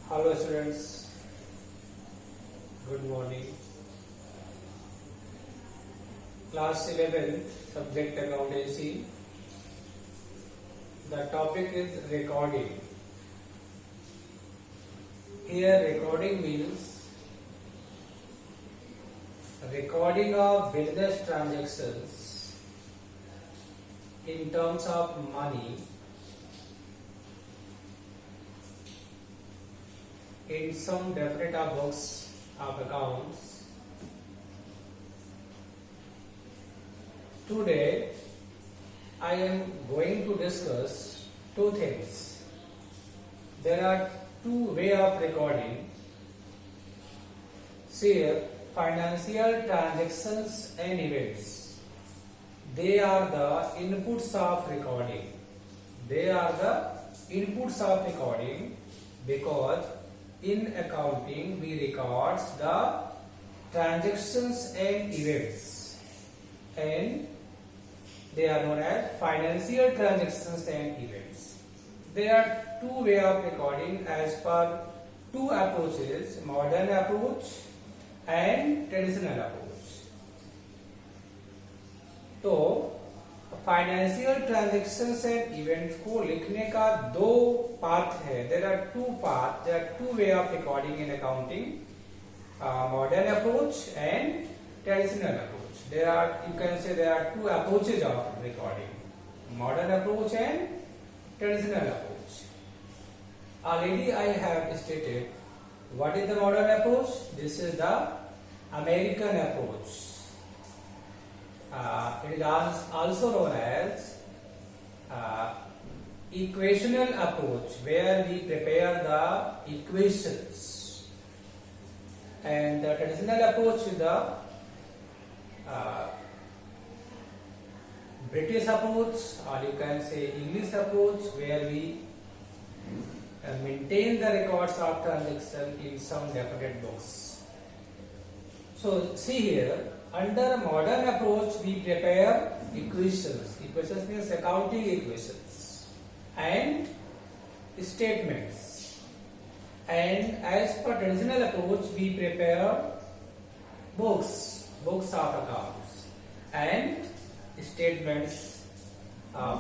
Hello students, good morning. Class 11, subject accountancy. The topic is recording. Here recording means recording of business transactions in terms of money in some definite books of accounts. Today I am going to discuss two things. There are two ways of recording. See here, financial transactions and events. They are the inputs of recording. They are the inputs of recording because in accounting we record the transactions and events, and they are known as financial transactions and events. There are two ways of recording as per two approaches, modern approach and traditional approach. तो financial transactions and events को लिखने का दो path है. There are two path, there are two way of recording in accounting, modern approach and traditional approach. There are, you can say there are two approaches of recording, modern approach and traditional approach. Already I have stated what is the modern approach. This is the American approach. It is also known as equational approach, where we prepare the equations, and the traditional approach is the British approach, or you can say English approach, where we maintain the records of transaction in some definite books. So see here, under modern approach we prepare equations. Equations means accounting equations and statements. And as per traditional approach we prepare books of accounts and statements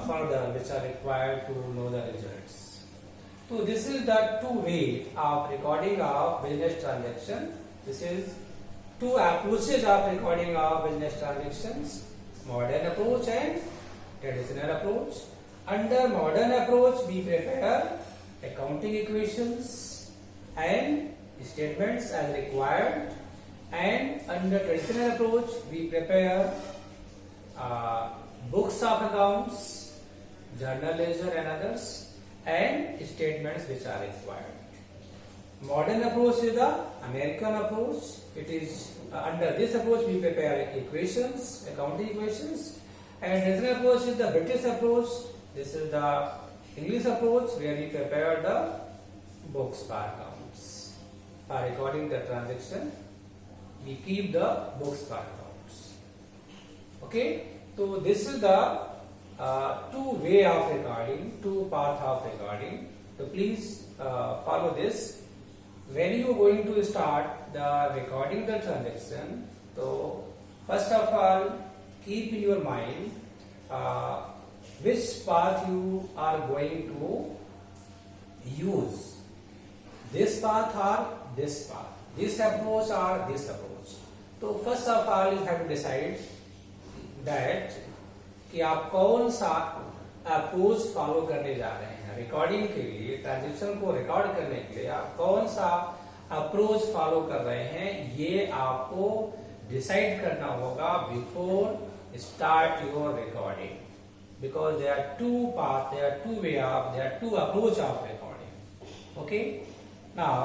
further which are required to know the results. So this is the two way of recording of business transaction. This is two approaches of recording of business transactions, modern approach and traditional approach. Under modern approach we prepare accounting equations and statements as required, and under traditional approach we prepare books of accounts, journal ledger and others, and statements which are required. Modern approach is the American approach. It is under this approach we prepare equations, accounting equations, and traditional approach is the British approach. This is the English approach, where we prepare the books for accounts. For recording the transaction, we keep the books for accounts. Okay, so this is the two way of recording, two path of recording. So please follow this. When you are going to start the recording the transaction, so first of all keep in your mind which path you are going to use, this path or this path, this approach or this approach. So first of all you have to decide that कि आप कौन सा approach follow करने जा रहे हैं recording के लिए. ट्रांजेक्शन को रिकॉर्ड करने के लिए आप कौन सा अप्रोच फॉलो कर रहे हैं, ये आपको डिसाइड करना होगा before start your recording. Because there are two path, there are two way of, there are two approach of recording. Okay, now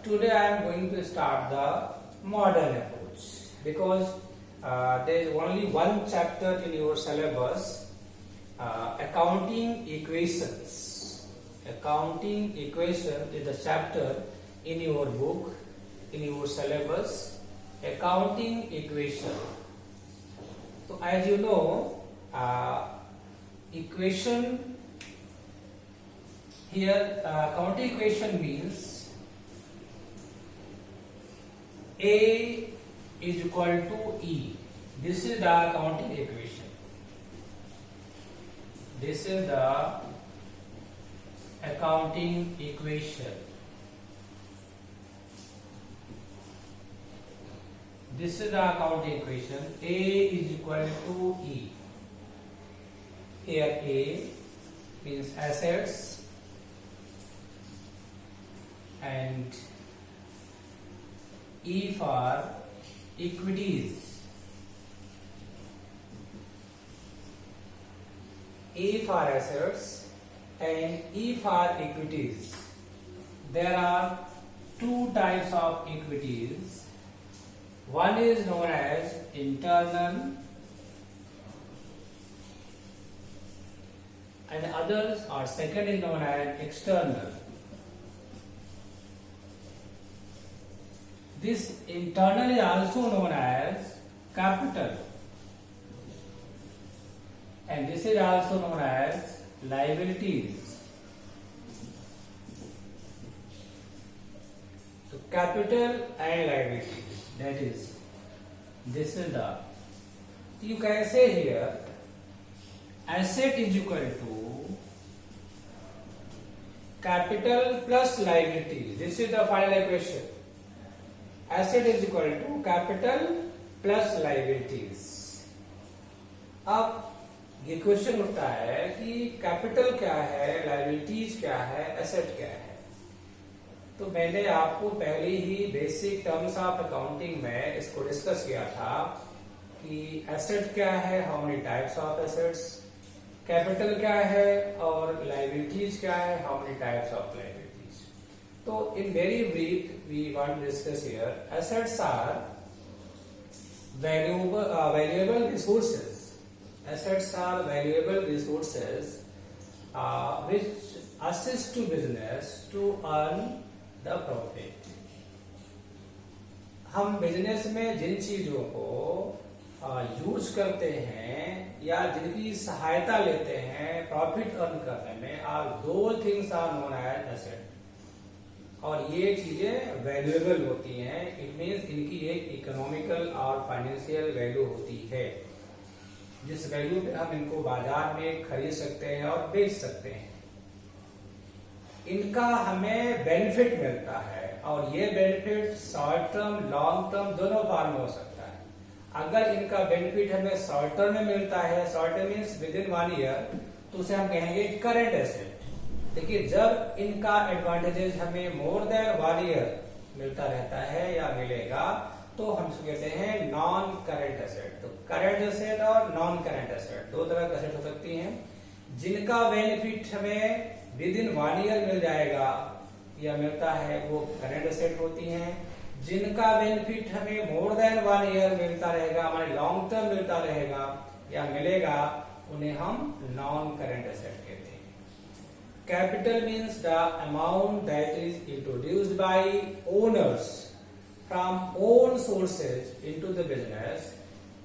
today I am going to start the modern approach because there is only one chapter in your syllabus, accounting equations. Accounting equation is the chapter in your book, in your syllabus, accounting equation. So as you know, equation here accounting equation means A is equal to E. This is the accounting equation. This is the accounting equation. This is the accounting equation. A is equal to E. Here A means assets and E for equities. A for assets and E for equities. There are two types of equities. One is known as internal and others are second is known as external. This internal is also known as capital and this is also known as liabilities. So capital and liabilities, that is, this is the, you can say here asset is equal to capital plus liabilities. This is the final equation. Asset is equal to capital plus liabilities. अब ये question उठता है कि capital क्या है, liabilities क्या है, asset क्या है. तो मैंने आपको पहले ही बेसिक टर्म्स ऑफ अकाउंटिंग में इसको डिस्कस किया था कि एसेट क्या है, how many types of assets, capital क्या है और लायबिलिटीज क्या है, how many types of liabilities. तो in very brief we want to discuss here assets are valuable resources. Assets are valuable resources which assist to business to earn the profit. हम business में जिन चीजों को use करते हैं या जिनकी सहायता लेते हैं प्रॉफिट अर्न करने में, आर दो things are known as asset. और ये चीजें वैल्यूएबल होती हैं. इट मीन्स इनकी एक इकोनॉमिकल और फाइनेंशियल वैल्यू होती है, जिस वैल्यू पे हम इनको बाजार में खरीद सकते हैं और बेच सकते हैं. इनका हमें बेनिफिट मिलता है और ये benefit short term long term दोनों फॉर्म में हो सकता है. अगर इनका बेनिफिट हमें शॉर्ट टर्म में मिलता है, short term means with in 1 year, तो उसे हम कहेंगे करंट एसेट. देखिए, जब इनका एडवांटेजेस हमें मोर देन 1 ईयर मिलता रहता है या मिलेगा तो हम इसको कहते हैं नॉन करंट एसेट. तो करंट एसेट और नॉन करंट एसेट दो तरह की एसेट हो सकती हैं. जिनका बेनिफिट हमें विद इन 1 ईयर मिल जाएगा या मिलता है वो करंट एसेट होती हैं. जिनका बेनिफिट हमें मोर देन 1 ईयर मिलता रहेगा, हमारे लॉन्ग टर्म मिलता रहेगा या मिलेगा, उन्हें हम नॉन करंट एसेट कहते हैं. Capital means the amount that is introduced by owners from own sources into the business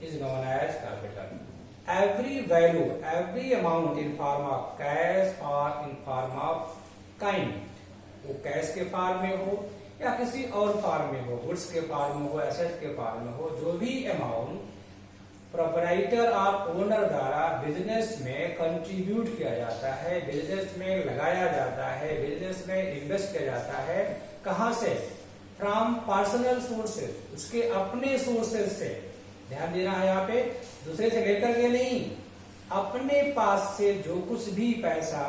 is known as capital. Every value, every amount in form of cash or in form of kind, वो cash के form में हो या किसी और form में हो, goods के फॉर्म में हो, एसेट के फॉर्म में हो, जो भी अमाउंट प्रोपराइटर और ओनर द्वारा बिजनेस में कंट्रीब्यूट किया जाता है, बिजनेस में लगाया जाता है, बिजनेस में इन्वेस्ट किया जाता है, कहां से? फ्रॉम पर्सनल सोर्सेज, उसके अपने सोर्सेज से. ध्यान देना है यहाँ पे, दूसरे से लेकर के नहीं, अपने पास से जो कुछ भी पैसा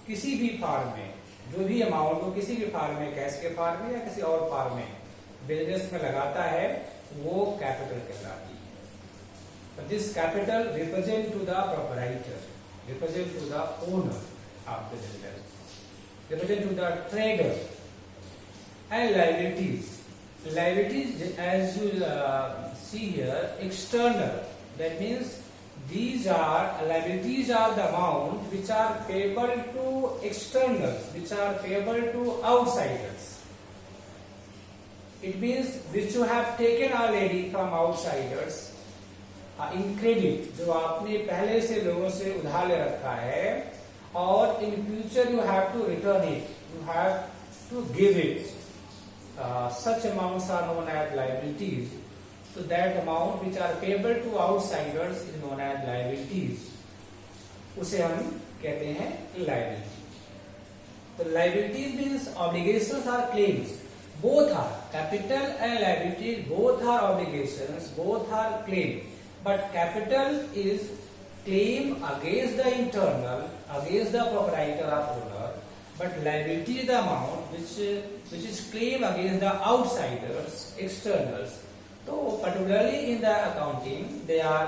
किसी भी फॉर्म में, जो भी अमाउंट वो किसी भी फॉर्म में, कैश के फॉर्म में या किसी और फॉर्म में बिजनेस में लगाता है, वो कैपिटल कहलाती है. This capital represent to the proprietor, represent to the owner of the business, represent to the trader. And liabilities. Liabilities, as you see here, external. That means these are liabilities are the amount which are payable to externals, which are payable to outsiders. It means which you have taken already from outsiders in credit, जो आपने पहले से लोगों से उधार ले रखा है और in future you have to return it, you have to give it, such amounts are known as liabilities. So that amount which are payable to outsiders is known as liabilities. उसे हम कहते हैं liability. So liabilities means obligations or claims. Both are capital and liabilities. Both are obligations. Both are claim. But capital is claim against the internal, against the proprietor or owner. But liability is the amount which is claim against the outsiders, externals. So particularly in the accounting, they are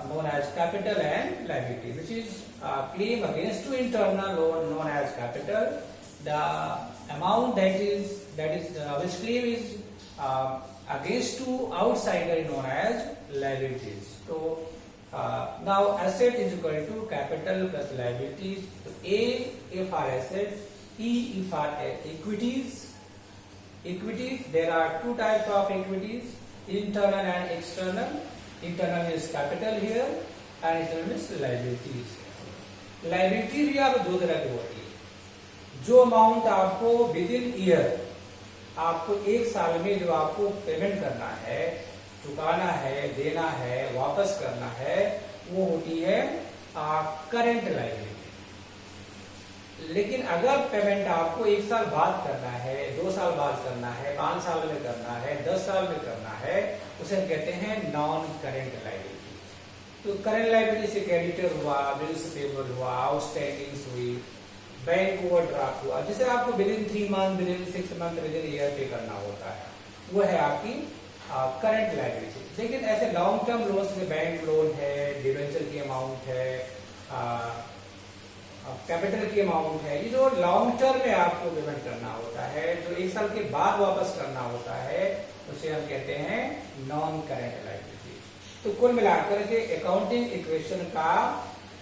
known as capital and liability, which is claim against to internal loan known as capital. The amount that is which claim is against to outsider known as liabilities. So now asset is equal to capital plus liabilities. So A for asset, E for equities. Equities, there are two types of equities, internal and external. Internal is capital here and external is liabilities. Liabilities भी आप दो तरह की होती है. जो amount आपको with in year, आपको एक साल में जो आपको पेमेंट करना है, चुकाना है, देना है, वापस करना है, वो होती है करंट लायबिलिटी. लेकिन अगर पेमेंट आपको एक साल बाद करना है, 2 साल बाद करना है, 5 साल में करना है, 10 साल में करना है, उसे हम कहते हैं नॉन करेंट लायबिलिटी. तो करेंट लायबिलिटी से क्रेडिटर हुआ, बिल्स पेबल हुआ, आउटस्टैंडिंग्स हुई, बैंक ओवरड्राफ्ट हुआ, जिसे आपको with in 3 month, with in 6 month, with in year पे करना होता है, वो है आपकी करंट लायबिलिटी. लेकिन ऐसे लॉन्ग टर्म लोन्स में बैंक लोन है, डिवेंचर की अमाउंट है, कैपिटल की अमाउंट है, ये जो लॉन्ग टर्म में आपको पेमेंट करना होता है, जो 1 साल के बाद वापस करना होता है, उसे हम कहते हैं नॉन करेंट लायबिलिटी. तो कुल मिलाकर के अकाउंटिंग इक्वेशन का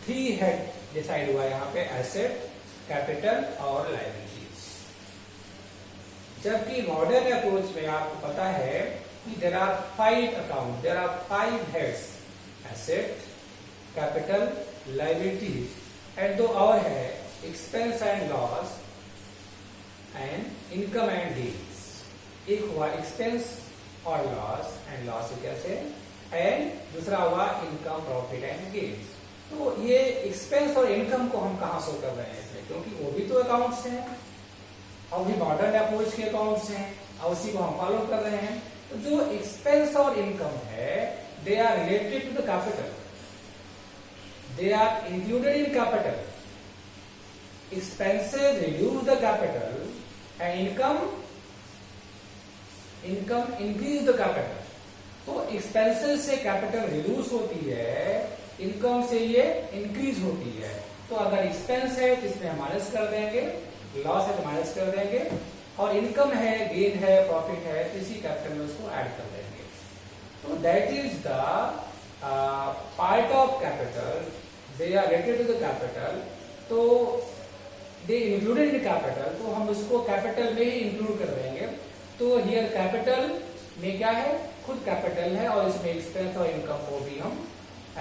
3 हेड डिसाइड हुआ यहाँ पे, एसेट, कैपिटल और लायबिलिटीज. जबकि मॉडर्न अप्रोच में आपको पता है कि there are 5 account, there are 5 heads, asset, capital, liabilities, and 2 और है expense and loss and income and gains. एक हुआ एक्सपेंस और लॉस एंड लॉस कैसे, एंड दूसरा हुआ इनकम, प्रॉफिट एंड गेन्स. तो ये एक्सपेंस और इनकम को हम कहां शो कर रहे हैं इसमें, क्योंकि वो भी तो अकाउंट्स हैं और भी मॉडर्न अप्रोच के अकाउंट्स हैं और उसी को हम फॉलो कर रहे हैं. तो जो एक्सपेंस और इनकम है, they are related to the capital, they are included in capital. Expenses reduce the capital and income increase the capital. तो expenses से capital reduce होती है, income से ये increase होती है. तो अगर expense है तो इसमें माइनस कर देंगे, loss है तो माइनस कर देंगे, और income है, gain है, profit है, तो इसी capital में उसको add कर देंगे. तो that is the part of capital, they are related to the capital. तो they included in capital, तो हम उसको capital में ही include कर देंगे. तो here capital में क्या है, खुद capital है और इसमें expense और income को भी हम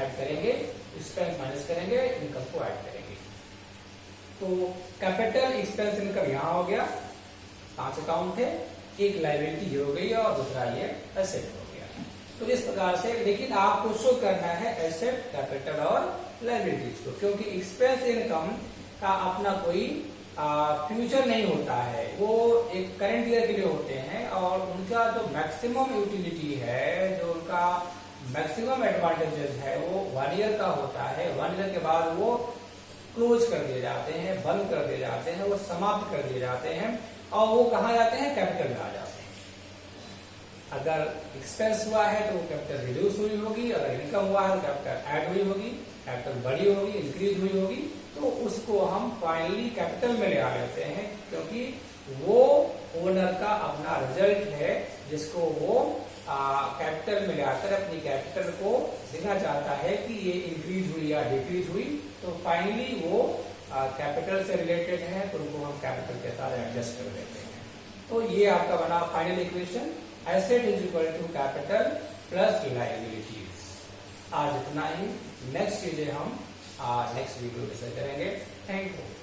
add करेंगे, expense माइनस करेंगे, income को add करेंगे. तो capital, expense, income यहाँ हो गया, 5 अकाउंट थे, एक liability हो गई और दूसरा ये asset. तो इस प्रकार से, लेकिन आपको शो करना है एसेट, कैपिटल और लायबिलिटीज को, क्योंकि एक्सपेंस इनकम का अपना कोई फ्यूचर नहीं होता है, वो एक करंट ईयर के लिए होते हैं और उनका जो मैक्सिमम यूटिलिटी है, जो उनका मैक्सिमम एडवांटेजेस है, वो 1 ईयर का होता है. 1 ईयर के बाद वो क्लोज कर दिए जाते हैं, बंद कर दिए जाते हैं, वो समाप्त कर दिए जाते हैं और वो कहाँ जाते हैं, कैपिटल में आ जाते हैं. अगर एक्सपेंस हुआ है तो कैपिटल रिड्यूस हुई होगी, अगर इनकम हुआ है तो कैपिटल ऐड हुई होगी, कैपिटल बढ़ी होगी, इंक्रीज हुई होगी, तो उसको हम फाइनली कैपिटल में ले आ लेते हैं, क्योंकि वो ओनर का अपना रिजल्ट है जिसको वो कैपिटल में लाकर अपनी कैपिटल को देखना चाहता है कि ये इंक्रीज हुई या डिक्रीज हुई. तो फाइनली वो कैपिटल से रिलेटेड है, तो उनको हम कैपिटल के साथ एडजस्ट कर देते हैं. तो ये आपका बना final equation, asset is equal to capital plus liabilities. आज इतना ही. नेक्स्ट चीजें हम नेक्स्ट वीडियो डिस्कस करेंगे. Thank you.